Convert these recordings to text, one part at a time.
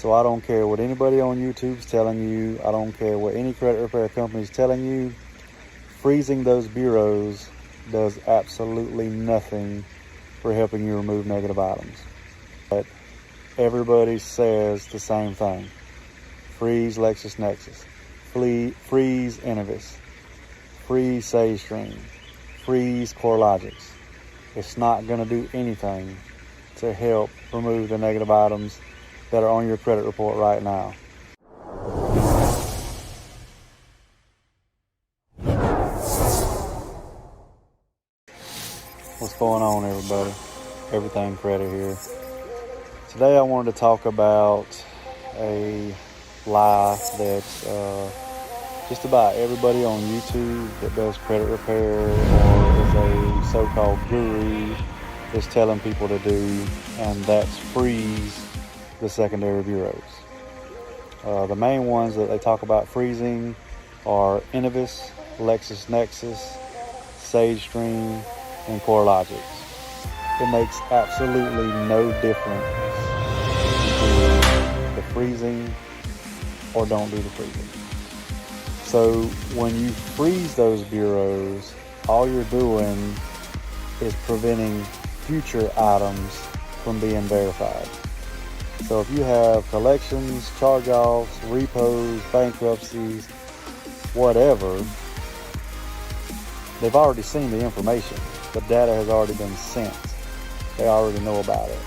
So I don't care what anybody on YouTube's telling you. I don't care what any credit repair company's telling you. Freezing those bureaus does absolutely nothing for helping you remove negative items. But everybody says the same thing. Freeze LexisNexis. Freeze Innovis. Freeze SageStream. Freeze CoreLogic. It's not going to do anything to help remove the negative items that are on your credit report right now. What's going on, everybody? Everything Credit here. Today I wanted to talk about a lie that just about everybody on YouTube that does credit repair or is a so-called guru is telling people to do, and that's freeze the secondary bureaus. The main ones that they talk about freezing are Innovis, LexisNexis, SageStream, and CoreLogic. It makes absolutely no difference between the freezing or don't do the freezing. So when you freeze those bureaus, all you're doing is preventing future items from being verified. So if you have collections, charge-offs, repos, bankruptcies, whatever, they've already seen the information. The data has already been sent. They already know about it.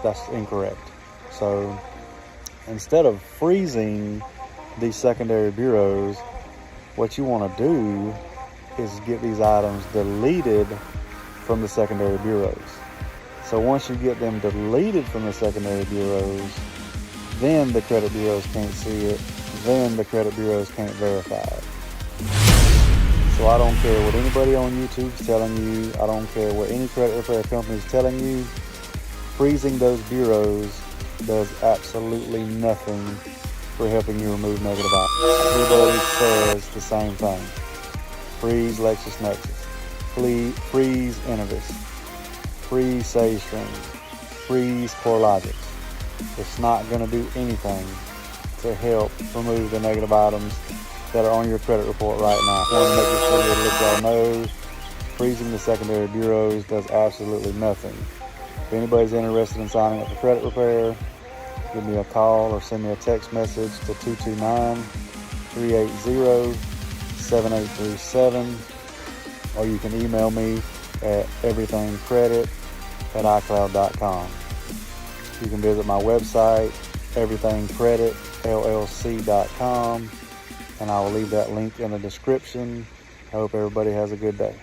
That's incorrect. So instead of freezing these secondary bureaus, what you want to do is get these items deleted from the secondary bureaus. So once you get them deleted from the secondary bureaus, then the credit bureaus can't see it, then the credit bureaus can't verify it. So I don't care what anybody on YouTube's telling you, I don't care what any credit repair company's telling you, freezing those bureaus does absolutely nothing for helping you remove negative items. Everybody says the same thing. Freeze LexisNexis. Freeze Innovis. Freeze SageStream. Freeze CoreLogic. It's not going to do anything to help remove the negative items that are on your credit report right now. I want to make this video to let y'all know freezing the secondary bureaus does absolutely nothing. If anybody's interested in signing up for credit repair, give me a call or send me a text message to 229-380-7837, or you can email me at everythingcredit@icloud.com. You can visit my website, everythingcreditllc.com, and I will leave that link in the description. I hope everybody has a good day.